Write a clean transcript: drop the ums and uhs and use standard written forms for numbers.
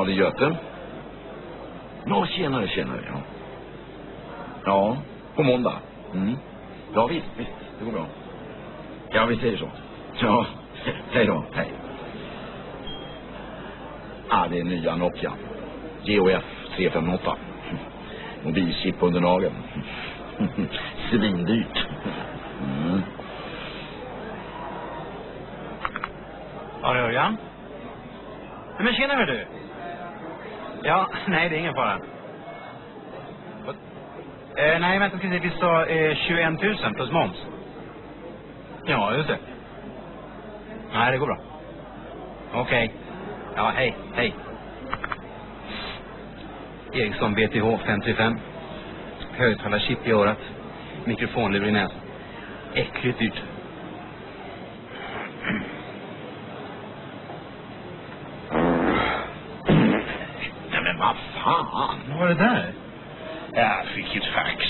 det är Göte. Ja, tjenare. Ja, ja, på måndag. Ja, visst, det går bra. Ja, vi säger så. Ja, hej då, hej. Det är nya Nokia. GOF 358. Mobilchip under nageln. Svindyrt. Ja, det hör jag. Men tjena, hör du. Ja, nej, det är ingen fara. Nej, vänta, ska se, vi sa 21 000 plus moms. Ja, just det. Nej, det går bra. Okej. Ja, hej. Ericsson BTH 55. Högtalarchip i örat. Mikrofonlur i näsan. Äckligt dyrt. Nej, men vad fan? Vad var det där? Jag fick ett fax.